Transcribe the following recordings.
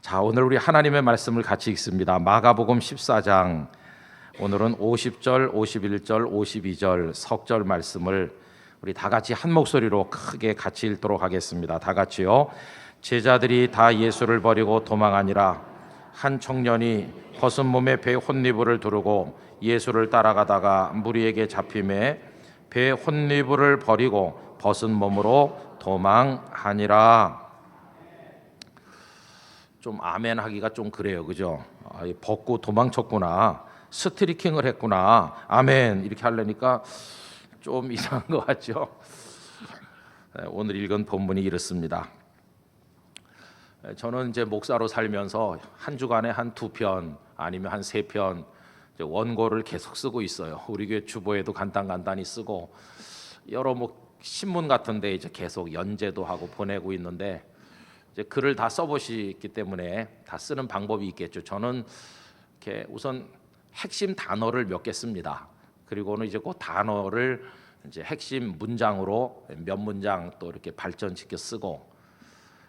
자, 오늘 우리 하나님의 말씀을 같이 읽습니다. 마가복음 14장. 오늘은 50절, 51절, 52절 석절 말씀을 우리 다 같이 한 목소리로 크게 같이 읽도록 하겠습니다. 다 같이요. 제자들이 다 예수를 버리고 도망하니라. 한 청년이 벗은 몸에 배 혼니부를 두르고 예수를 따라가다가 무리에게 잡힘에 배 혼니부를 버리고 벗은 몸으로 도망하니라. 좀 아멘 하기가 좀 그래요, 그죠? 벗고 도망쳤구나, 스트리킹을 했구나, 아멘 이렇게 하려니까 좀 이상한 것 같죠? 오늘 읽은 본문이 이렇습니다. 저는 이제 목사로 살면서 한 주간에 한 2편 아니면 한 3편 원고를 계속 쓰고 있어요. 우리 교회 주보에도 간단히 쓰고 여러 신문 같은데 이제 계속 연재도 하고 보내고 있는데, 이제 글을 다 써보시기 때문에 다 쓰는 방법이 있겠죠. 저는 이렇게 우선 핵심 단어를 몇 개 씁니다. 그리고는 이제 그 단어를 이제 핵심 문장으로 몇 문장 또 이렇게 발전시켜 쓰고,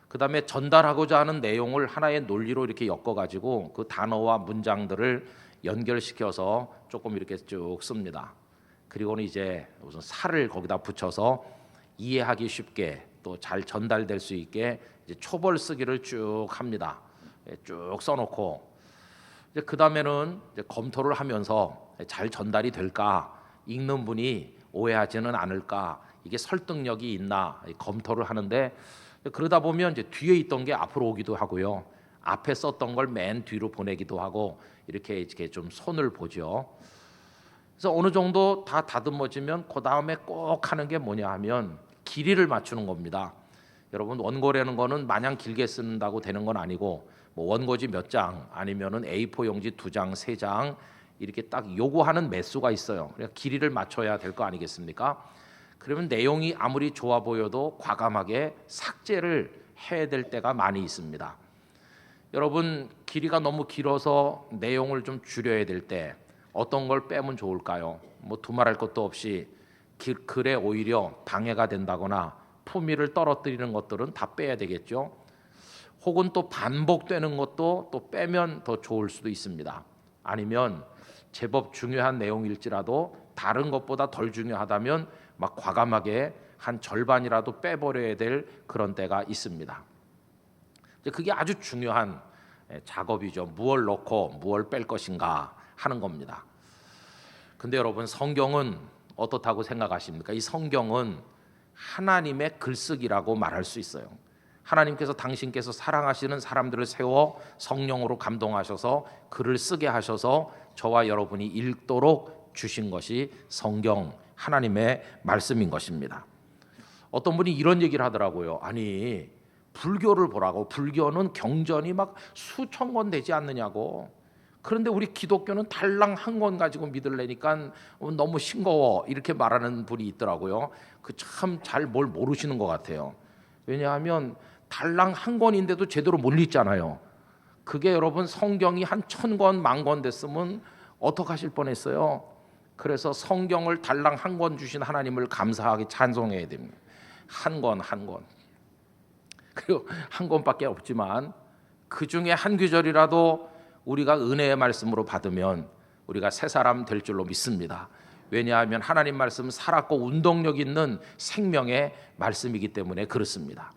그 다음에 전달하고자 하는 내용을 하나의 논리로 이렇게 엮어가지고 그 단어와 문장들을 연결시켜서 조금 이렇게 쭉 씁니다. 그리고는 이제 우선 살을 거기다 붙여서 이해하기 쉽게 또 잘 전달될 수 있게 이제 초벌 쓰기를 쭉 합니다. 쭉 써놓고 이제 그 다음에는 검토를 하면서 잘 전달이 될까, 읽는 분이 오해하지는 않을까, 이게 설득력이 있나 검토를 하는데, 그러다 보면 이제 뒤에 있던 게 앞으로 오기도 하고요, 앞에 썼던 걸 맨 뒤로 보내기도 하고 이렇게 좀 손을 보죠. 그래서 어느 정도 다 다듬어지면 그 다음에 꼭 하는 게 뭐냐 하면 길이를 맞추는 겁니다. 여러분, 원고라는 거는 마냥 길게 쓴다고 되는 건 아니고, 뭐 원고지 몇 장 아니면은 A4 용지 2장, 3장 이렇게 딱 요구하는 매수가 있어요. 그러니까 길이를 맞춰야 될 거 아니겠습니까? 그러면 내용이 아무리 좋아 보여도 과감하게 삭제를 해야 될 때가 많이 있습니다. 여러분, 길이가 너무 길어서 내용을 좀 줄여야 될 때 어떤 걸 빼면 좋을까요? 뭐 두말할 것도 없이 글에 오히려 방해가 된다거나 품위를 떨어뜨리는 것들은 다 빼야 되겠죠. 혹은 또 반복되는 것도 또 빼면 더 좋을 수도 있습니다. 아니면 제법 중요한 내용일지라도 다른 것보다 덜 중요하다면 막 과감하게 한 절반이라도 빼버려야 될 그런 때가 있습니다. 그게 아주 중요한 작업이죠. 무엇을 넣고 무엇을 뺄 것인가 하는 겁니다. 근데 여러분, 성경은 어떻다고 생각하십니까? 이 성경은 하나님의 글쓰기라고 말할 수 있어요. 하나님께서 당신께서 사랑하시는 사람들을 세워 성령으로 감동하셔서 글을 쓰게 하셔서 저와 여러분이 읽도록 주신 것이 성경, 하나님의 말씀인 것입니다. 어떤 분이 이런 얘기를 하더라고요. 아니, 불교를 보라고, 불교는 경전이 막 수천 권 되지 않느냐고. 그런데 우리 기독교는 달랑 한 권 가지고 믿으려니까 너무 싱거워, 이렇게 말하는 분이 있더라고요. 그 참 잘 뭘 모르시는 것 같아요. 왜냐하면 달랑 한 권인데도 제대로 못 읽잖아요. 그게 여러분, 성경이 한 1000권, 10,000권 됐으면 어떡하실 뻔했어요. 그래서 성경을 달랑 한 권 주신 하나님을 감사하게 찬송해야 됩니다. 한 권. 그리고 한 권밖에 없지만 그 중에 한 구절이라도 우리가 은혜의 말씀으로 받으면 우리가 새 사람 될 줄로 믿습니다. 왜냐하면 하나님 말씀은 살았고 운동력 있는 생명의 말씀이기 때문에 그렇습니다.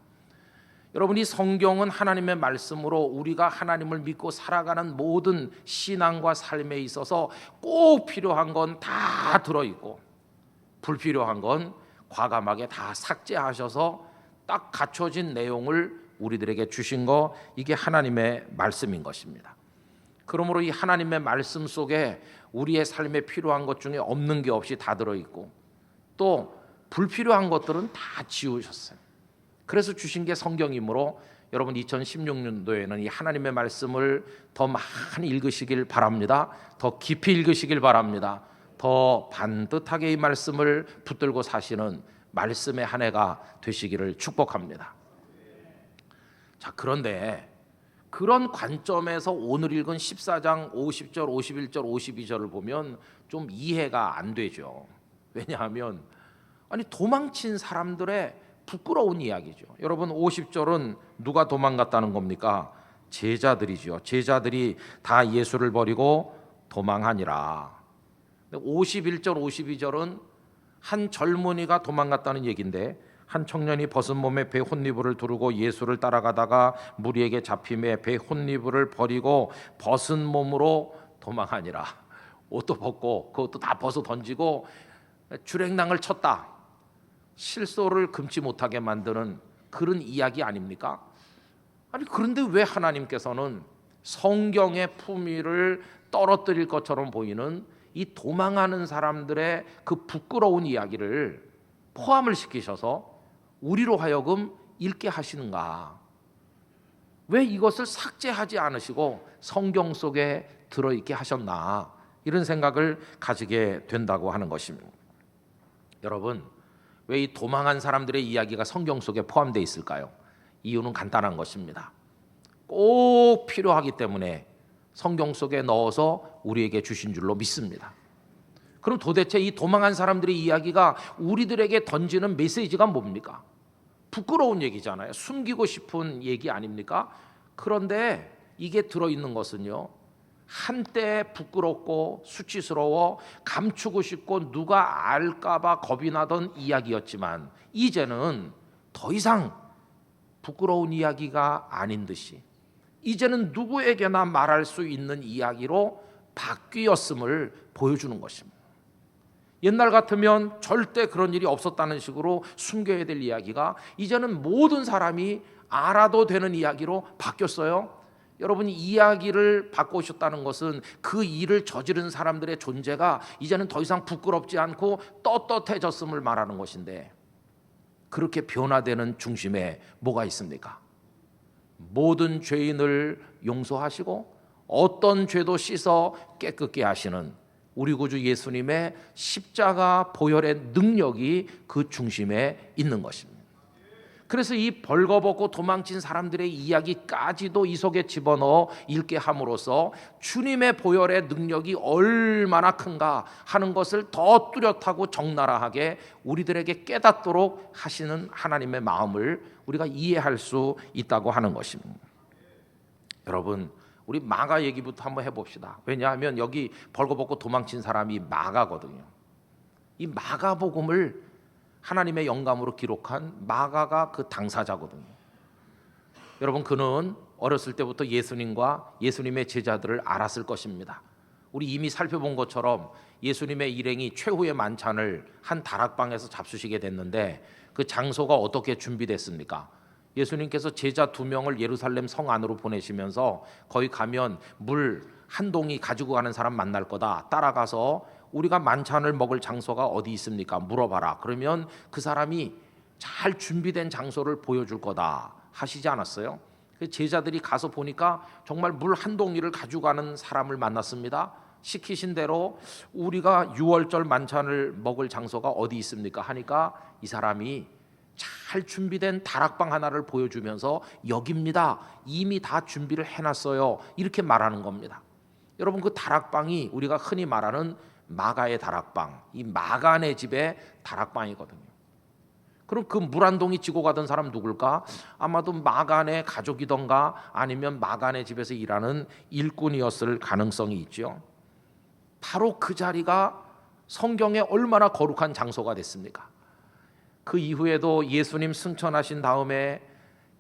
여러분, 이 성경은 하나님의 말씀으로 우리가 하나님을 믿고 살아가는 모든 신앙과 삶에 있어서 꼭 필요한 건 다 들어있고, 불필요한 건 과감하게 다 삭제하셔서 딱 갖춰진 내용을 우리들에게 주신 거, 이게 하나님의 말씀인 것입니다. 그러므로 이 하나님의 말씀 속에 우리의 삶에 필요한 것 중에 없는 게 없이 다 들어있고, 또 불필요한 것들은 다 지우셨어요. 그래서 주신 게 성경이므로 여러분, 2016년도에는 이 하나님의 말씀을 더 많이 읽으시길 바랍니다. 더 깊이 읽으시길 바랍니다. 더 반듯하게 이 말씀을 붙들고 사시는 말씀의 한 해가 되시기를 축복합니다. 자, 그런데 그런 관점에서 오늘 읽은 14장 50절, 51절, 52절을 보면 좀 이해가 안 되죠. 왜냐하면 도망친 사람들의 부끄러운 이야기죠. 여러분, 50절은 누가 도망갔다는 겁니까? 제자들이지요. 제자들이 다 예수를 버리고 도망하니라. 51절 52절은 한 젊은이가 도망갔다는 얘기인데, 한 청년이 벗은 몸에 배 혼니부를 두르고 예수를 따라가다가 무리에게 잡힘에 배 혼니부를 버리고 벗은 몸으로 도망하니라. 옷도 벗고 그것도 다 벗어 던지고 주랭랑을 쳤다. 실소를 금치 못하게 만드는 그런 이야기 아닙니까? 아니, 그런데 왜 하나님께서는 성경의 품위를 떨어뜨릴 것처럼 보이는 이 도망하는 사람들의 그 부끄러운 이야기를 포함을 시키셔서 우리로 하여금 읽게 하시는가? 왜 이것을 삭제하지 않으시고 성경 속에 들어있게 하셨나? 이런 생각을 가지게 된다고 하는 것입니다. 여러분, 왜 이 도망한 사람들의 이야기가 성경 속에 포함되어 있을까요? 이유는 간단한 것입니다. 꼭 필요하기 때문에 성경 속에 넣어서 우리에게 주신 줄로 믿습니다. 그럼 도대체 이 도망한 사람들의 이야기가 우리들에게 던지는 메시지가 뭡니까? 부끄러운 얘기잖아요. 숨기고 싶은 얘기 아닙니까? 그런데 이게 들어있는 것은요, 한때 부끄럽고 수치스러워 감추고 싶고 누가 알까봐 겁이 나던 이야기였지만 이제는 더 이상 부끄러운 이야기가 아닌 듯이 이제는 누구에게나 말할 수 있는 이야기로 바뀌었음을 보여주는 것입니다. 옛날 같으면 절대 그런 일이 없었다는 식으로 숨겨야 될 이야기가 이제는 모든 사람이 알아도 되는 이야기로 바뀌었어요. 여러분이 이야기를 바꾸셨다는 것은 그 일을 저지른 사람들의 존재가 이제는 더 이상 부끄럽지 않고 떳떳해졌음을 말하는 것인데, 그렇게 변화되는 중심에 뭐가 있습니까? 모든 죄인을 용서하시고 어떤 죄도 씻어 깨끗게 하시는 우리 구주 예수님의 십자가 보혈의 능력이 그 중심에 있는 것입니다. 그래서 이 벌거벗고 도망친 사람들의 이야기까지도 이 속에 집어넣어 읽게 함으로써 주님의 보혈의 능력이 얼마나 큰가 하는 것을 더 뚜렷하고 적나라하게 우리들에게 깨닫도록 하시는 하나님의 마음을 우리가 이해할 수 있다고 하는 것입니다. 여러분, 우리 마가 얘기부터 한번 해봅시다. 왜냐하면 여기 벌거벗고 도망친 사람이 마가거든요. 이 마가복음을 하나님의 영감으로 기록한 마가가 그 당사자거든요. 여러분, 그는 어렸을 때부터 예수님과 예수님의 제자들을 알았을 것입니다. 우리 이미 살펴본 것처럼 예수님의 일행이 최후의 만찬을 한 다락방에서 잡수시게 됐는데 그 장소가 어떻게 준비됐습니까? 예수님께서 제자 2명을 예루살렘 성 안으로 보내시면서 거기 가면 물 한 동이 가지고 가는 사람 만날 거다. 따라가서 우리가 만찬을 먹을 장소가 어디 있습니까? 물어봐라. 그러면 그 사람이 잘 준비된 장소를 보여줄 거다 하시지 않았어요? 제자들이 가서 보니까 정말 물 한 동이를 가지고 가는 사람을 만났습니다. 시키신 대로 우리가 6월절 만찬을 먹을 장소가 어디 있습니까? 하니까 이 사람이 잘 준비된 다락방 하나를 보여주면서 여기입니다. 이미 다 준비를 해놨어요. 이렇게 말하는 겁니다. 여러분, 그 다락방이 우리가 흔히 말하는 마가의 다락방, 이 마가네 집의 다락방이거든요. 그럼 그 물 한 동이 지고 가던 사람 누굴까? 아마도 마가네 가족이던가 아니면 마가네 집에서 일하는 일꾼이었을 가능성이 있죠. 바로 그 자리가 성경에 얼마나 거룩한 장소가 됐습니까? 그 이후에도 예수님 승천하신 다음에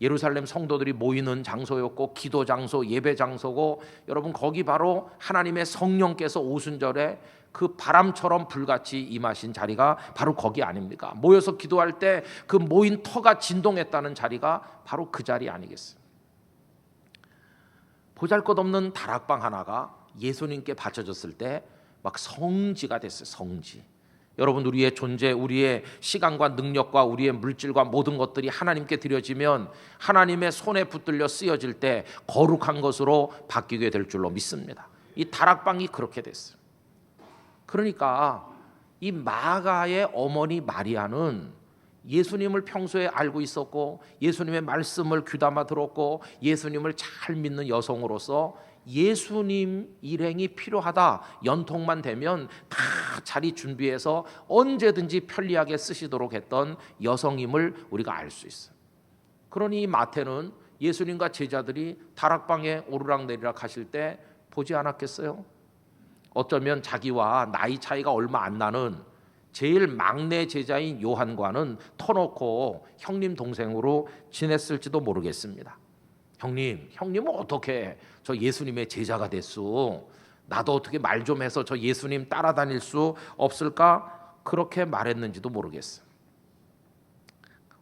예루살렘 성도들이 모이는 장소였고 기도 장소, 예배 장소고, 여러분 거기 바로 하나님의 성령께서 오순절에 그 바람처럼 불같이 임하신 자리가 바로 거기 아닙니까? 모여서 기도할 때 그 모인 터가 진동했다는 자리가 바로 그 자리 아니겠어요? 보잘것없는 다락방 하나가 예수님께 바쳐졌을 때 막 성지가 됐어요. 성지. 여러분, 우리의 존재, 우리의 시간과 능력과 우리의 물질과 모든 것들이 하나님께 드려지면 하나님의 손에 붙들려 쓰여질 때 거룩한 것으로 바뀌게 될 줄로 믿습니다. 이 다락방이 그렇게 됐어요. 그러니까 이 마가의 어머니 마리아는 예수님을 평소에 알고 있었고 예수님의 말씀을 귀담아 들었고 예수님을 잘 믿는 여성으로서 예수님 일행이 필요하다, 연통만 되면 다 자리 준비해서 언제든지 편리하게 쓰시도록 했던 여성임을 우리가 알 수 있어요. 그러니 마태는 예수님과 제자들이 다락방에 오르락내리락 하실 때 보지 않았겠어요? 어쩌면 자기와 나이 차이가 얼마 안 나는 제일 막내 제자인 요한과는 터놓고 형님 동생으로 지냈을지도 모르겠습니다. 형님은 어떻게 저 예수님의 제자가 됐소? 나도 어떻게 말 좀 해서 저 예수님 따라다닐 수 없을까? 그렇게 말했는지도 모르겠어요.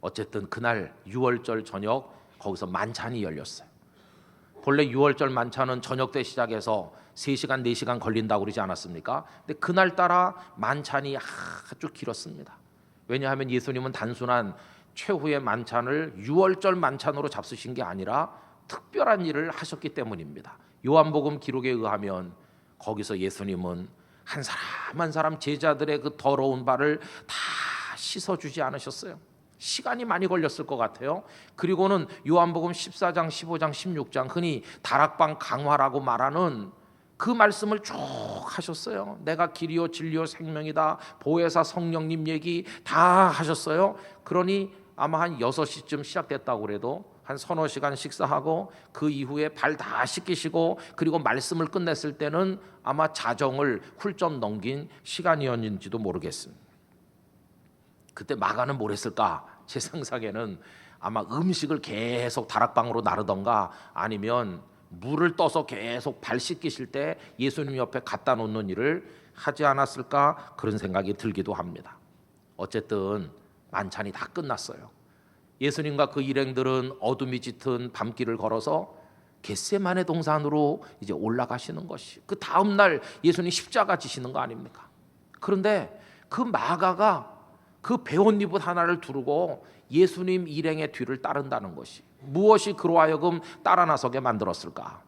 어쨌든 그날 6월절 저녁 거기서 만찬이 열렸어요. 본래 6월절 만찬은 저녁 때 시작해서 3시간 4시간 걸린다고 그러지 않았습니까? 근데 그날따라 만찬이 아주 길었습니다. 왜냐하면 예수님은 단순한 최후의 만찬을 6월절 만찬으로 잡수신 게 아니라 특별한 일을 하셨기 때문입니다. 요한복음 기록에 의하면 거기서 예수님은 한 사람 한 사람 제자들의 그 더러운 발을 다 씻어주지 않으셨어요. 시간이 많이 걸렸을 것 같아요. 그리고는 요한복음 14장, 15장, 16장 흔히 다락방 강화라고 말하는 그 말씀을 쭉 하셨어요. 내가 길이요 진리요 생명이다. 보혜사 성령님 얘기 다 하셨어요. 그러니 아마 한 6시쯤 시작됐다고 그래도 한 서너 시간 식사하고 그 이후에 발 다 씻기시고 그리고 말씀을 끝냈을 때는 아마 자정을 훌쩍 넘긴 시간이었는지도 모르겠습니다. 그때 마가는 뭘 했을까? 제 상상에는 아마 음식을 계속 다락방으로 나르던가 아니면 물을 떠서 계속 발 씻기실 때 예수님 옆에 갖다 놓는 일을 하지 않았을까 그런 생각이 들기도 합니다. 어쨌든 만찬이 다 끝났어요. 예수님과 그 일행들은 어둠이 짙은 밤길을 걸어서 겟세마네 동산으로 이제 올라가시는 것이 그 다음 날 예수님 십자가 지시는 거 아닙니까? 그런데 그 마가가 그 배옷잎 하나를 두르고 예수님 일행의 뒤를 따른다는 것이 무엇이 그로 하여금 따라 나서게 만들었을까?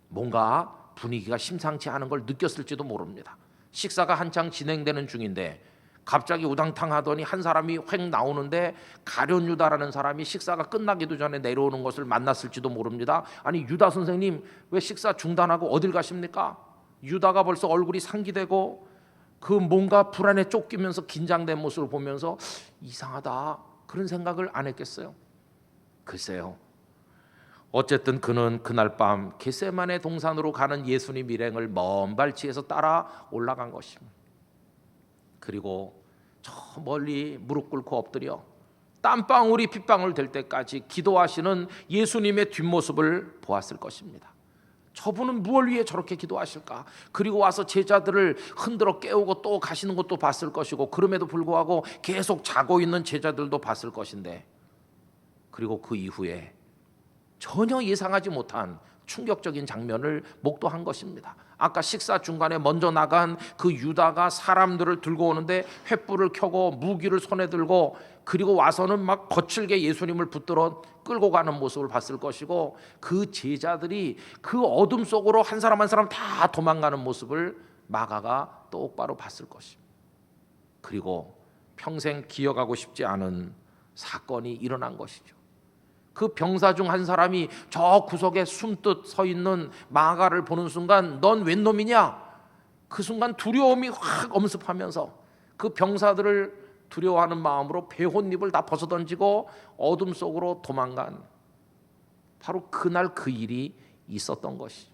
뭔가 분위기가 심상치 않은 걸 느꼈을지도 모릅니다. 식사가 한창 진행되는 중인데 갑자기 우당탕 하더니 한 사람이 획 나오는데 가룟 유다라는 사람이 식사가 끝나기도 전에 내려오는 것을 만났을지도 모릅니다. 아니 유다 선생님 왜 식사 중단하고 어딜 가십니까? 유다가 벌써 얼굴이 상기되고 그 뭔가 불안에 쫓기면서 긴장된 모습을 보면서 이상하다 그런 생각을 안 했겠어요? 글쎄요. 어쨌든 그는 그날 밤 겟세마네 동산으로 가는 예수님 일행을 먼 발치에서 따라 올라간 것입니다. 그리고 저 멀리 무릎 꿇고 엎드려 땀방울이 핏방울 될 때까지 기도하시는 예수님의 뒷모습을 보았을 것입니다. 저분은 무엇을 위해 저렇게 기도하실까? 그리고 와서 제자들을 흔들어 깨우고 또 가시는 것도 봤을 것이고 그럼에도 불구하고 계속 자고 있는 제자들도 봤을 것인데 그리고 그 이후에 전혀 예상하지 못한 충격적인 장면을 목도한 것입니다. 아까 식사 중간에 먼저 나간 그 유다가 사람들을 들고 오는데 횃불을 켜고 무기를 손에 들고 그리고 와서는 막 거칠게 예수님을 붙들어 끌고 가는 모습을 봤을 것이고 그 제자들이 그 어둠 속으로 한 사람 한 사람 다 도망가는 모습을 마가가 똑바로 봤을 것입니다. 그리고 평생 기억하고 싶지 않은 사건이 일어난 것이죠. 그 병사 중 한 사람이 저 구석에 숨듯 서 있는 마가를 보는 순간 넌 웬 놈이냐? 그 순간 두려움이 확 엄습하면서 그 병사들을 두려워하는 마음으로 배옷잎을 다 벗어던지고 어둠 속으로 도망간 바로 그날 그 일이 있었던 것이.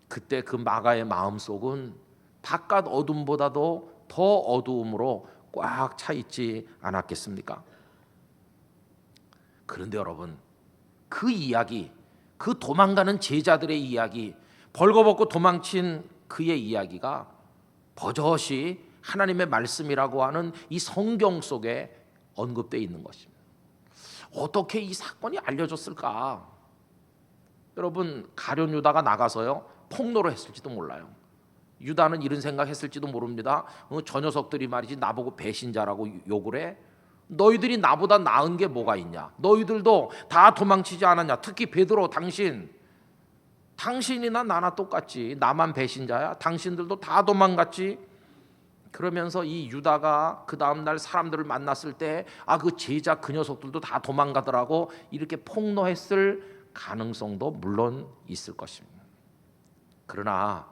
그때 그 마가의 마음속은 바깥 어둠보다도 더 어두움으로 꽉 차 있지 않았겠습니까? 그런데 여러분, 그 이야기, 그 도망가는 제자들의 이야기, 벌거벗고 도망친 그의 이야기가 버젓이 하나님의 말씀이라고 하는 이 성경 속에 언급되어 있는 것입니다. 어떻게 이 사건이 알려졌을까? 여러분, 가룟 유다가 나가서요 폭로를 했을지도 몰라요. 유다는 이런 생각했을지도 모릅니다. 저 녀석들이 말이지 나보고 배신자라고 욕을 해? 너희들이 나보다 나은 게 뭐가 있냐? 너희들도 다 도망치지 않았냐? 특히 베드로 당신이나 나나 똑같지. 나만 배신자야? 당신들도 다 도망갔지? 그러면서 이 유다가 그 다음날 사람들을 만났을 때 그 제자 그 녀석들도 다 도망가더라고 이렇게 폭로했을 가능성도 물론 있을 것입니다. 그러나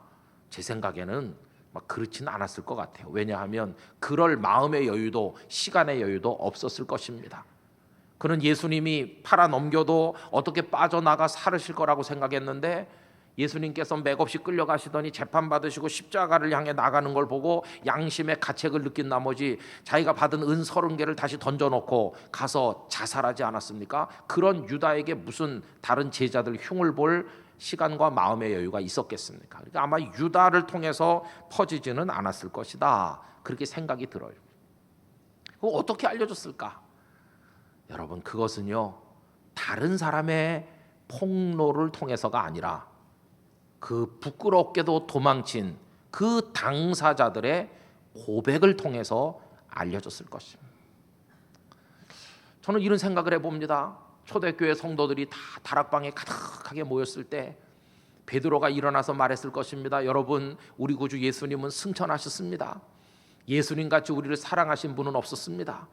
제 생각에는 막 그렇지는 않았을 것 같아요. 왜냐하면 그럴 마음의 여유도 시간의 여유도 없었을 것입니다. 그는 예수님이 팔아 넘겨도 어떻게 빠져나가 살으실 거라고 생각했는데 예수님께서 맥없이 끌려가시더니 재판받으시고 십자가를 향해 나가는 걸 보고 양심의 가책을 느낀 나머지 자기가 받은 은 30개를 다시 던져놓고 가서 자살하지 않았습니까? 그런 유다에게 무슨 다른 제자들 흉을 볼 시간과 마음의 여유가 있었겠습니까? 그러니까 아마 유다를 통해서 퍼지지는 않았을 것이다, 그렇게 생각이 들어요. 그거 어떻게 알려줬을까? 여러분, 그것은요 다른 사람의 폭로를 통해서가 아니라 그 부끄럽게도 도망친 그 당사자들의 고백을 통해서 알려졌을 것입니다. 저는 이런 생각을 해봅니다. 초대교회 성도들이 다 다락방에 가득하게 모였을 때 베드로가 일어나서 말했을 것입니다. 여러분, 우리 구주 예수님은 승천하셨습니다. 예수님같이 우리를 사랑하신 분은 없었습니다.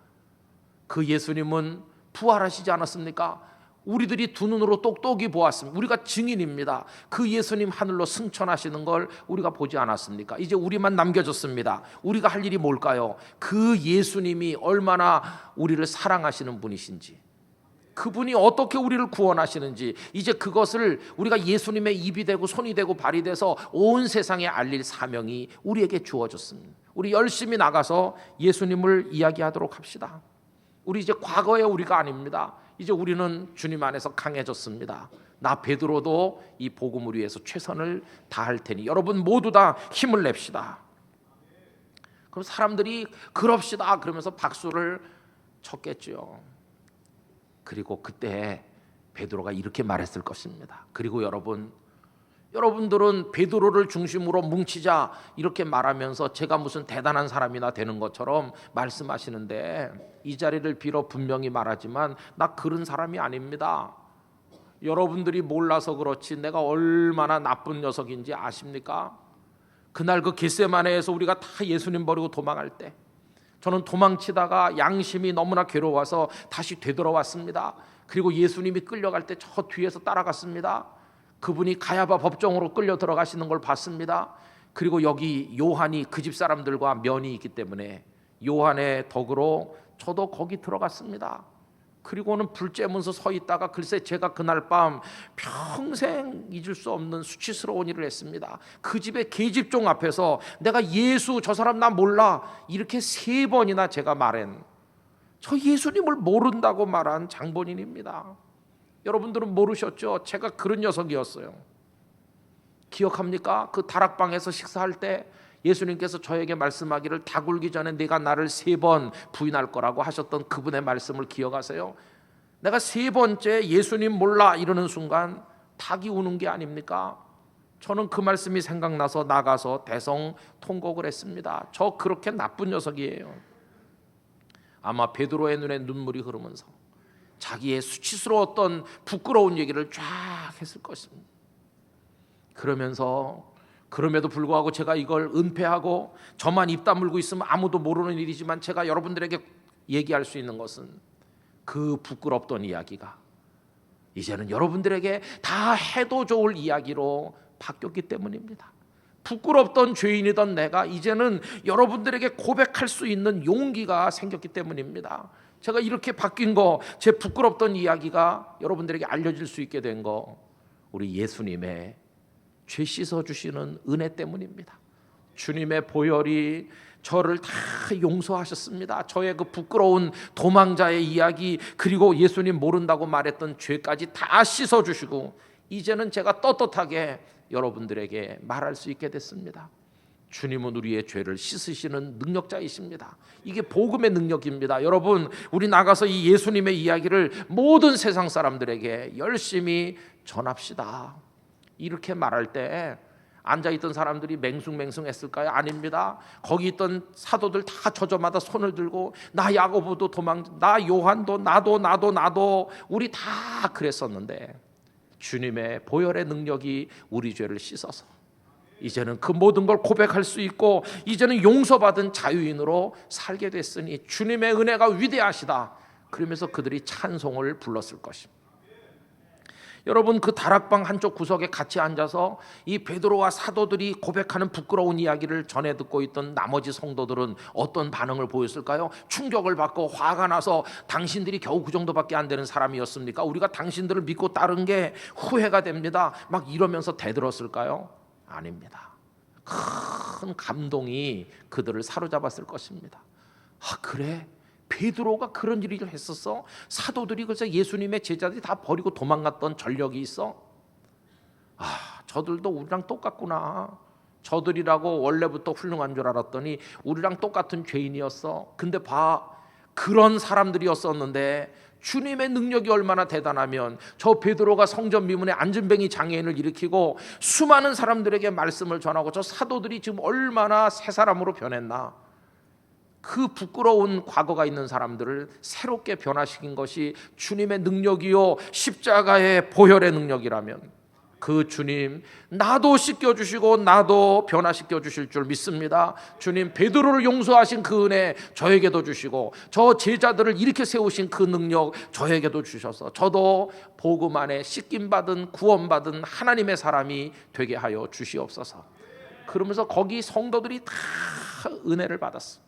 그 예수님은 부활하시지 않았습니까? 우리들이 두 눈으로 똑똑히 보았습니다. 우리가 증인입니다. 그 예수님 하늘로 승천하시는 걸 우리가 보지 않았습니까? 이제 우리만 남겨졌습니다. 우리가 할 일이 뭘까요? 그 예수님이 얼마나 우리를 사랑하시는 분이신지, 그분이 어떻게 우리를 구원하시는지, 이제 그것을 우리가 예수님의 입이 되고 손이 되고 발이 돼서 온 세상에 알릴 사명이 우리에게 주어졌습니다. 우리 열심히 나가서 예수님을 이야기하도록 합시다. 우리 이제 과거의 우리가 아닙니다. 이제 우리는 주님 안에서 강해졌습니다. 나 베드로도 이 복음을 위해서 최선을 다할 테니 여러분 모두 다 힘을 냅시다. 그럼 사람들이 그럽시다 그러면서 박수를 쳤겠죠. 그리고 그때 베드로가 이렇게 말했을 것입니다. 그리고 여러분들은 베드로를 중심으로 뭉치자 이렇게 말하면서 제가 무슨 대단한 사람이나 되는 것처럼 말씀하시는데, 이 자리를 빌어 분명히 말하지만 나 그런 사람이 아닙니다. 여러분들이 몰라서 그렇지 내가 얼마나 나쁜 녀석인지 아십니까? 그날 그 겟세마네에서 우리가 다 예수님 버리고 도망할 때 저는 도망치다가 양심이 너무나 괴로워서 다시 되돌아왔습니다. 그리고 예수님이 끌려갈 때 저 뒤에서 따라갔습니다. 그분이 가야바 법정으로 끌려 들어가시는 걸 봤습니다. 그리고 여기 요한이 그 집 사람들과 면이 있기 때문에 요한의 덕으로 저도 거기 들어갔습니다. 그리고는 불 쬐면서 서 있다가 글쎄 제가 그날 밤 평생 잊을 수 없는 수치스러운 일을 했습니다. 그 집의 계집종 앞에서 내가 예수 저 사람 나 몰라 이렇게 3번이나 제가 말한, 저 예수님을 모른다고 말한 장본인입니다. 여러분들은 모르셨죠? 제가 그런 녀석이었어요. 기억합니까? 그 다락방에서 식사할 때 예수님께서 저에게 말씀하기를 다 굴기 전에 네가 나를 3번 부인할 거라고 하셨던 그분의 말씀을 기억하세요? 내가 3번째 예수님 몰라 이러는 순간 닭이 우는 게 아닙니까? 저는 그 말씀이 생각나서 나가서 대성통곡을 했습니다. 저 그렇게 나쁜 녀석이에요. 아마 베드로의 눈에 눈물이 흐르면서 자기의 수치스러웠던 부끄러운 얘기를 쫙 했을 것입니다. 그럼에도 불구하고 제가 이걸 은폐하고 저만 입 다물고 있으면 아무도 모르는 일이지만 제가 여러분들에게 얘기할 수 있는 것은 그 부끄럽던 이야기가 이제는 여러분들에게 다 해도 좋을 이야기로 바뀌었기 때문입니다. 부끄럽던 죄인이던 내가 이제는 여러분들에게 고백할 수 있는 용기가 생겼기 때문입니다. 제가 이렇게 바뀐 거, 제 부끄럽던 이야기가 여러분들에게 알려질 수 있게 된 거, 우리 예수님의 죄 씻어주시는 은혜 때문입니다. 주님의 보혈이 저를 다 용서하셨습니다. 저의 그 부끄러운 도망자의 이야기, 그리고 예수님 모른다고 말했던 죄까지 다 씻어주시고 이제는 제가 떳떳하게 여러분들에게 말할 수 있게 됐습니다. 주님은 우리의 죄를 씻으시는 능력자이십니다. 이게 복음의 능력입니다. 여러분, 우리 나가서 이 예수님의 이야기를 모든 세상 사람들에게 열심히 전합시다. 이렇게 말할 때 앉아있던 사람들이 맹숭맹숭했을까요? 아닙니다. 거기 있던 사도들 다 저저마다 손을 들고 나 야고보도 나 요한도 나도 우리 다 그랬었는데 주님의 보혈의 능력이 우리 죄를 씻어서 이제는 그 모든 걸 고백할 수 있고 이제는 용서받은 자유인으로 살게 됐으니 주님의 은혜가 위대하시다. 그러면서 그들이 찬송을 불렀을 것입니다. 여러분, 그 다락방 한쪽 구석에 같이 앉아서 이 베드로와 사도들이 고백하는 부끄러운 이야기를 전해 듣고 있던 나머지 성도들은 어떤 반응을 보였을까요? 충격을 받고 화가 나서 당신들이 겨우 그 정도밖에 안 되는 사람이었습니까? 우리가 당신들을 믿고 따른 게 후회가 됩니다. 막 이러면서 대들었을까요? 아닙니다. 큰 감동이 그들을 사로잡았을 것입니다. 아, 그래? 베드로가 그런 일을 했었어? 사도들이 그래서 예수님의 제자들이 다 버리고 도망갔던 전력이 있어? 아, 저들도 우리랑 똑같구나. 저들이라고 원래부터 훌륭한 줄 알았더니 우리랑 똑같은 죄인이었어. 근데 봐, 그런 사람들이었었는데 주님의 능력이 얼마나 대단하면 저 베드로가 성전 미문에 안진뱅이 장애인을 일으키고 수많은 사람들에게 말씀을 전하고 저 사도들이 지금 얼마나 새 사람으로 변했나. 그 부끄러운 과거가 있는 사람들을 새롭게 변화시킨 것이 주님의 능력이요 십자가의 보혈의 능력이라면 그 주님, 나도 씻겨주시고 나도 변화시켜 주실 줄 믿습니다. 주님, 베드로를 용서하신 그 은혜 저에게도 주시고 저 제자들을 이렇게 세우신 그 능력 저에게도 주셔서 저도 복음 안에 씻김받은 구원받은 하나님의 사람이 되게 하여 주시옵소서. 그러면서 거기 성도들이 다 은혜를 받았어.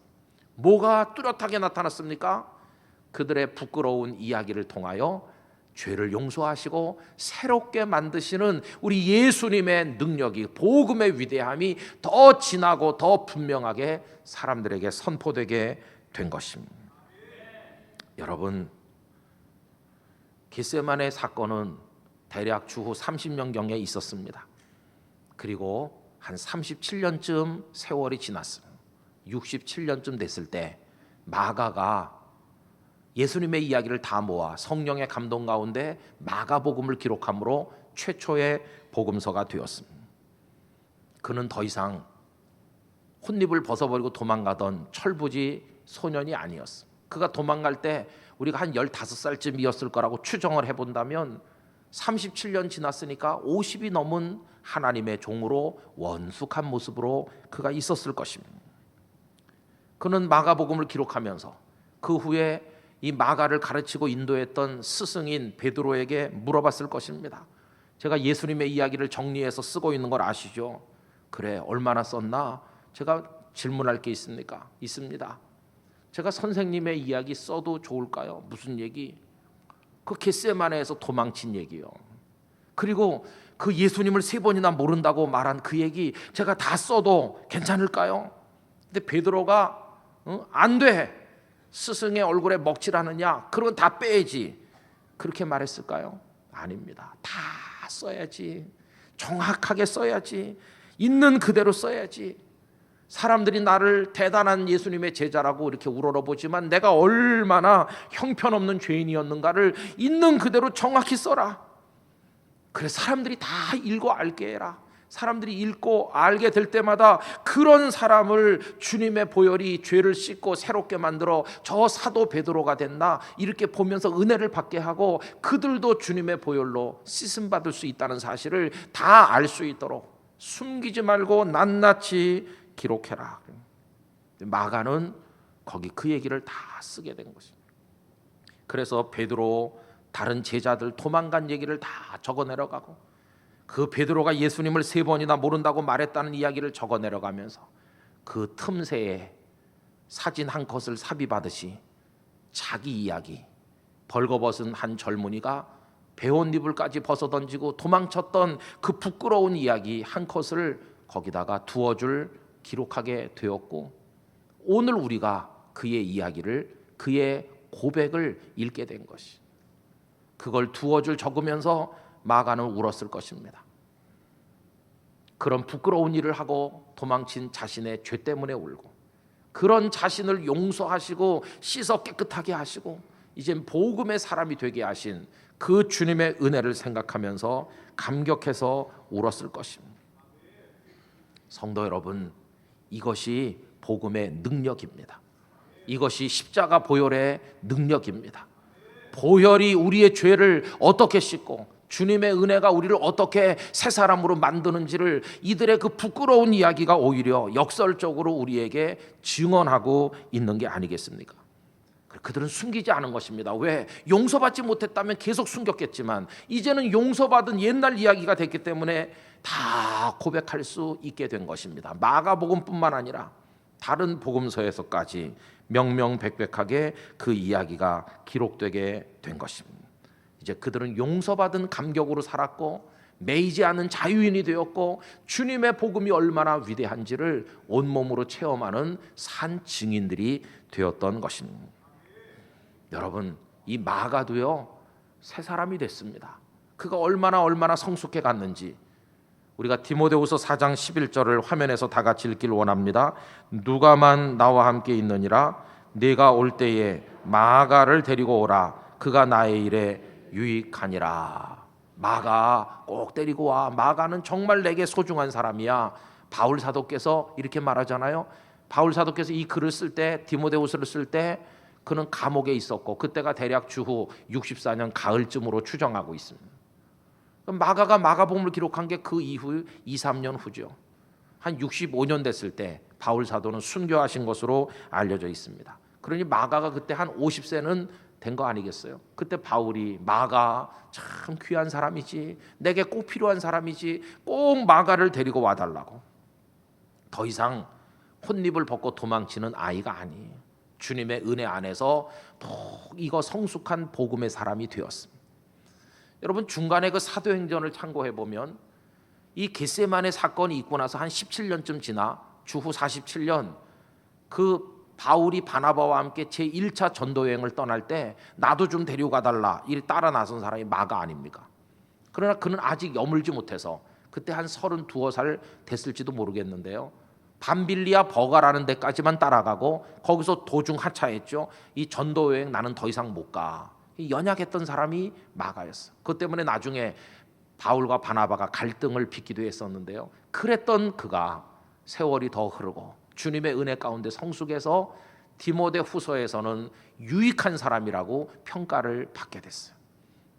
뭐가 뚜렷하게 나타났습니까? 그들의 부끄러운 이야기를 통하여 죄를 용서하시고 새롭게 만드시는 우리 예수님의 능력이, 복음의 위대함이 더 진하고 더 분명하게 사람들에게 선포되게 된 것입니다. 여러분, 겟세마네 사건은 대략 주후 30년경에 있었습니다. 그리고 한 37년쯤 세월이 지났어요. 67년쯤 됐을 때 마가가 예수님의 이야기를 다 모아 성령의 감동 가운데 마가복음을 기록함으로 최초의 복음서가 되었습니다. 그는 더 이상 혼입을 벗어버리고 도망가던 철부지 소년이 아니었어. 그가 도망갈 때 우리가 한 15살쯤이었을 거라고 추정을 해본다면 37년 지났으니까 50이 넘은 하나님의 종으로 원숙한 모습으로 그가 있었을 것입니다. 그는 마가복음을 기록하면서 그 후에 이 마가를 가르치고 인도했던 스승인 베드로에게 물어봤을 것입니다. 제가 예수님의 이야기를 정리해서 쓰고 있는 걸 아시죠? 그래, 얼마나 썼나? 제가 질문할 게 있습니까? 있습니다. 제가 선생님의 이야기 써도 좋을까요? 무슨 얘기? 그 겟세마네에서 도망친 얘기요. 그리고 그 예수님을 3번이나 모른다고 말한 그 얘기 제가 다 써도 괜찮을까요? 근데 베드로가 안 돼. 스승의 얼굴에 먹칠하느냐? 그런 건 다 빼야지. 그렇게 말했을까요? 아닙니다. 다 써야지. 정확하게 써야지. 있는 그대로 써야지. 사람들이 나를 대단한 예수님의 제자라고 이렇게 우러러보지만 내가 얼마나 형편없는 죄인이었는가를 있는 그대로 정확히 써라. 그래, 사람들이 다 읽고 알게 해라. 사람들이 읽고 알게 될 때마다 그런 사람을 주님의 보혈이 죄를 씻고 새롭게 만들어 저 사도 베드로가 됐나 이렇게 보면서 은혜를 받게 하고 그들도 주님의 보혈로 씻음 받을 수 있다는 사실을 다 알 수 있도록 숨기지 말고 낱낱이 기록해라. 마가는 거기 그 얘기를 다 쓰게 된 것입니다. 그래서 베드로 다른 제자들 도망간 얘기를 다 적어 내려가고 그 베드로가 예수님을 3번이나 모른다고 말했다는 이야기를 적어 내려가면서 그 틈새에 사진 한 컷을 삽입하듯이 자기 이야기, 벌거벗은 한 젊은이가 배옷이불까지 벗어던지고 도망쳤던 그 부끄러운 이야기 한 컷을 거기다가 두어줄 기록하게 되었고 오늘 우리가 그의 이야기를, 그의 고백을 읽게 된 것이, 그걸 두어줄 적으면서 마가는 울었을 것입니다. 그런 부끄러운 일을 하고 도망친 자신의 죄 때문에 울고 그런 자신을 용서하시고 씻어 깨끗하게 하시고 이젠 복음의 사람이 되게 하신 그 주님의 은혜를 생각하면서 감격해서 울었을 것입니다. 성도 여러분, 이것이 복음의 능력입니다. 이것이 십자가 보혈의 능력입니다. 보혈이 우리의 죄를 어떻게 씻고 주님의 은혜가 우리를 어떻게 새 사람으로 만드는지를 이들의 그 부끄러운 이야기가 오히려 역설적으로 우리에게 증언하고 있는 게 아니겠습니까? 그들은 숨기지 않은 것입니다. 왜? 용서받지 못했다면 계속 숨겼겠지만 이제는 용서받은 옛날 이야기가 됐기 때문에 다 고백할 수 있게 된 것입니다. 마가복음뿐만 아니라 다른 복음서에서까지 명명백백하게 그 이야기가 기록되게 된 것입니다. 이제 그들은 용서받은 감격으로 살았고 매이지 않은 자유인이 되었고 주님의 복음이 얼마나 위대한지를 온몸으로 체험하는 산 증인들이 되었던 것입니다. 여러분, 이 마가도요 새 사람이 됐습니다. 그가 얼마나 성숙해 갔는지 우리가 디모데후서 4장 11절을 화면에서 다 같이 읽기를 원합니다. 누가만 나와 함께 있느니라 네가 올 때에 마가를 데리고 오라 그가 나의 일에 유익하니라. 마가 꼭 데리고 와. 마가는 정말 내게 소중한 사람이야. 바울 사도께서 이렇게 말하잖아요. 바울 사도께서 이 글을 쓸 때, 디모데후서를 쓸 때 그는 감옥에 있었고 그때가 대략 주후 64년 가을쯤으로 추정하고 있습니다. 마가가 마가복음을 기록한 게 그 이후 2, 3년 후죠. 한 65년 됐을 때 바울 사도는 순교하신 것으로 알려져 있습니다. 그러니 마가가 그때 한 50세는 된 거 아니겠어요? 그때 바울이 마가 참 귀한 사람이지, 내게 꼭 필요한 사람이지, 꼭 마가를 데리고 와달라고. 더 이상 혼입을 벗고 도망치는 아이가 아니에요. 주님의 은혜 안에서 푹 익어 성숙한 복음의 사람이 되었습니다. 여러분, 중간에 그 사도행전을 참고해 보면 이 겟세마네 사건이 있고 나서 한 17년쯤 지나 주후 47년 그 바울이 바나바와 함께 제1차 전도 여행을 떠날 때 나도 좀 데려가 달라 이 따라 나선 사람이 마가 아닙니까? 그러나 그는 아직 여물지 못해서 그때 한 32살 됐을지도 모르겠는데요. 밤빌리아 버가라는 데까지만 따라가고 거기서 도중 하차했죠. 이 전도 여행 나는 더 이상 못 가. 연약했던 사람이 마가였어. 그것 때문에 나중에 바울과 바나바가 갈등을 빚기도 했었는데요. 그랬던 그가 세월이 더 흐르고 주님의 은혜 가운데 성숙해서 디모데 후서에서는 유익한 사람이라고 평가를 받게 됐어요.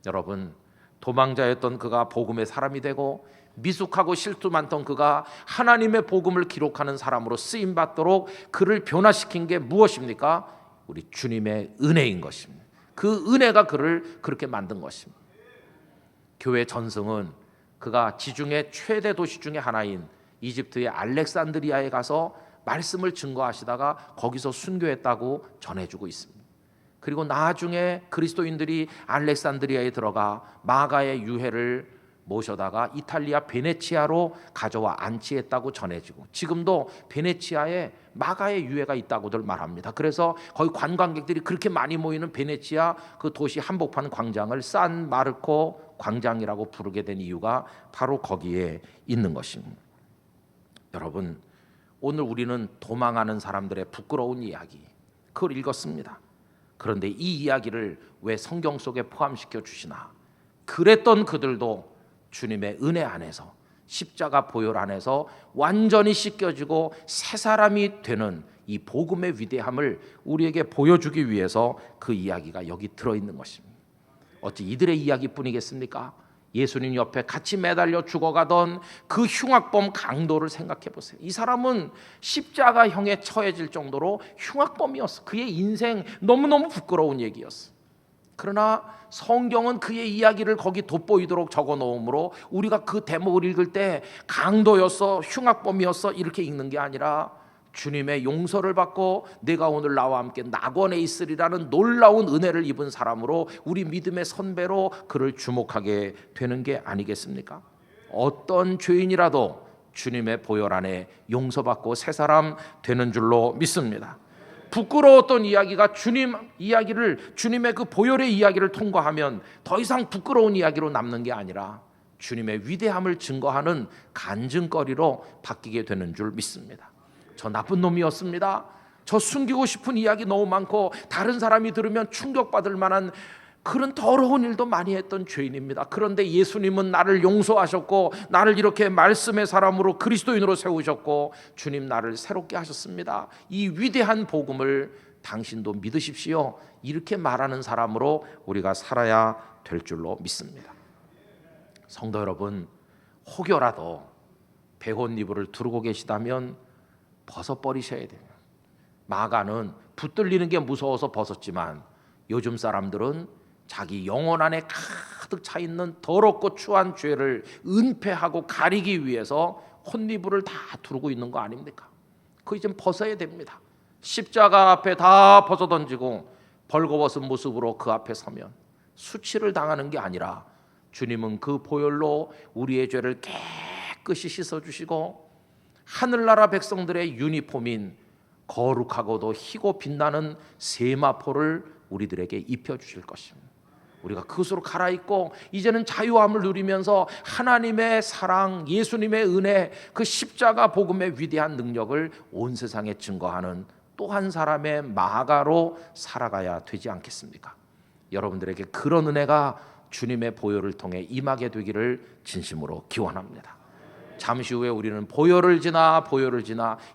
여러분, 도망자였던 그가 복음의 사람이 되고 미숙하고 실수 많던 그가 하나님의 복음을 기록하는 사람으로 쓰임받도록 그를 변화시킨 게 무엇입니까? 우리 주님의 은혜인 것입니다. 그 은혜가 그를 그렇게 만든 것입니다. 교회 전승은 그가 지중해 최대 도시 중에 하나인 이집트의 알렉산드리아에 가서 말씀을 증거하시다가 거기서 순교했다고 전해주고 있습니다. 그리고 나중에 그리스도인들이 알렉산드리아에 들어가 마가의 유해를 모셔다가 이탈리아 베네치아로 가져와 안치했다고 전해지고 지금도 베네치아에 마가의 유해가 있다고들 말합니다. 그래서 거기 관광객들이 그렇게 많이 모이는 베네치아 그 도시 한복판 광장을 산 마르코 광장이라고 부르게 된 이유가 바로 거기에 있는 것입니다. 여러분, 오늘 우리는 도망하는 사람들의 부끄러운 이야기 그걸 읽었습니다. 그런데 이 이야기를 왜 성경 속에 포함시켜 주시나? 그랬던 그들도 주님의 은혜 안에서 십자가 보혈 안에서 완전히 씻겨지고 새 사람이 되는 이 복음의 위대함을 우리에게 보여주기 위해서 그 이야기가 여기 들어있는 것입니다. 어찌 이들의 이야기뿐이겠습니까? 예수님 옆에 같이 매달려 죽어가던 그 흉악범 강도를 생각해 보세요. 이 사람은 십자가형에 처해질 정도로 흉악범이었어. 그의 인생 너무너무 부끄러운 얘기였어. 그러나 성경은 그의 이야기를 거기 돋보이도록 적어 놓으므로 우리가 그 대목을 읽을 때 강도였어, 흉악범이었어 이렇게 읽는 게 아니라 주님의 용서를 받고 내가 오늘 나와 함께 낙원에 있으리라는 놀라운 은혜를 입은 사람으로 우리 믿음의 선배로 그를 주목하게 되는 게 아니겠습니까? 어떤 죄인이라도 주님의 보혈 안에 용서받고 새 사람 되는 줄로 믿습니다. 부끄러웠던 이야기가 주님 이야기를 주님의 그 보혈의 이야기를 통과하면 더 이상 부끄러운 이야기로 남는 게 아니라 주님의 위대함을 증거하는 간증거리로 바뀌게 되는 줄 믿습니다. 저 나쁜 놈이었습니다. 저 숨기고 싶은 이야기 너무 많고 다른 사람이 들으면 충격받을 만한 그런 더러운 일도 많이 했던 죄인입니다. 그런데 예수님은 나를 용서하셨고 나를 이렇게 말씀의 사람으로 그리스도인으로 세우셨고 주님 나를 새롭게 하셨습니다. 이 위대한 복음을 당신도 믿으십시오. 이렇게 말하는 사람으로 우리가 살아야 될 줄로 믿습니다. 성도 여러분, 혹여라도 배옷 이불을 두르고 계시다면 벗어버리셔야 돼요. 마가는 붙들리는 게 무서워서 벗었지만 요즘 사람들은 자기 영혼 안에 가득 차 있는 더럽고 추한 죄를 은폐하고 가리기 위해서 혼니부를 다 두르고 있는 거 아닙니까? 그거 좀 벗어야 됩니다. 십자가 앞에 다 벗어던지고 벌거벗은 모습으로 그 앞에 서면 수치를 당하는 게 아니라 주님은 그 보혈로 우리의 죄를 깨끗이 씻어주시고 하늘나라 백성들의 유니폼인 거룩하고도 희고 빛나는 세마포를 우리들에게 입혀주실 것입니다. 우리가 그것으로 갈아입고 이제는 자유함을 누리면서 하나님의 사랑, 예수님의 은혜, 그 십자가 복음의 위대한 능력을 온 세상에 증거하는 또 한 사람의 마가로 살아가야 되지 않겠습니까? 여러분들에게 그런 은혜가 주님의 보혈을 통해 임하게 되기를 진심으로 기원합니다. 잠시 후에 우리는 보혈을 지나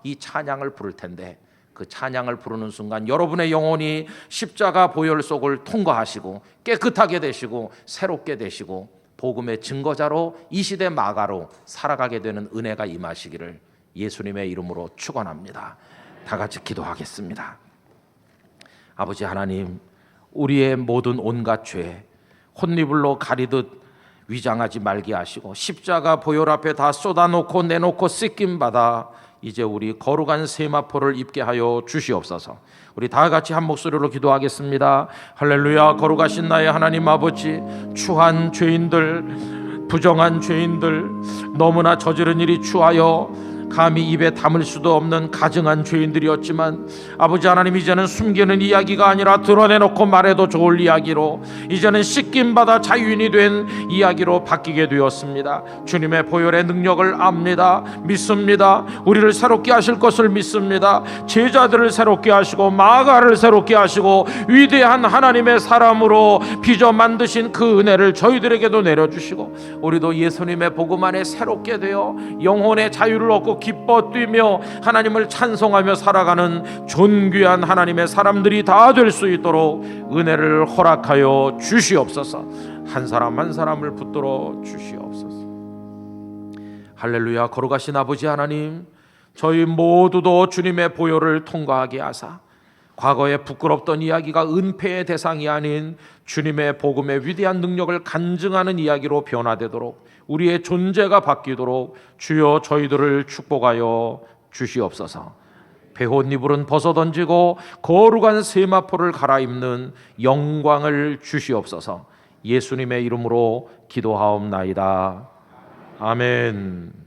이 찬양을 부를 텐데 그 찬양을 부르는 순간 여러분의 영혼이 십자가 보혈 속을 통과하시고 깨끗하게 되시고 새롭게 되시고 복음의 증거자로 이 시대 마가로 살아가게 되는 은혜가 임하시기를 예수님의 이름으로 축원합니다. 다 같이 기도하겠습니다. 아버지 하나님, 우리의 모든 온갖 죄 혼니불로 가리듯 위장하지 말게 하시고 십자가 보혈 앞에 다 쏟아놓고 내놓고 씻김 받아 이제 우리 거룩한 세마포를 입게 하여 주시옵소서. 우리 다 같이 한 목소리로 기도하겠습니다. 할렐루야. 거룩하신 나의 하나님 아버지, 추한 죄인들, 부정한 죄인들, 너무나 저지른 일이 추하여 감히 입에 담을 수도 없는 가증한 죄인들이었지만 아버지 하나님, 이제는 숨기는 이야기가 아니라 드러내놓고 말해도 좋을 이야기로, 이제는 씻김받아 자유인이 된 이야기로 바뀌게 되었습니다. 주님의 보혈의 능력을 압니다. 믿습니다. 우리를 새롭게 하실 것을 믿습니다. 제자들을 새롭게 하시고 마가를 새롭게 하시고 위대한 하나님의 사람으로 빚어 만드신 그 은혜를 저희들에게도 내려주시고 우리도 예수님의 복음 안에 새롭게 되어 영혼의 자유를 얻고 기뻐 뛰며 하나님을 찬송하며 살아가는 존귀한 하나님의 사람들이 다 될 수 있도록 은혜를 허락하여 주시옵소서. 한 사람 한 사람을 붙들어 주시옵소서. 할렐루야. 거룩하신 아버지 하나님, 저희 모두도 주님의 보혈을 통과하게 하사 과거에 부끄럽던 이야기가 은폐의 대상이 아닌 주님의 복음의 위대한 능력을 간증하는 이야기로 변화되도록, 우리의 존재가 바뀌도록 주여 저희들을 축복하여 주시옵소서. 배옷이불은 벗어던지고 거룩한 세마포를 갈아입는 영광을 주시옵소서. 예수님의 이름으로 기도하옵나이다. 아멘.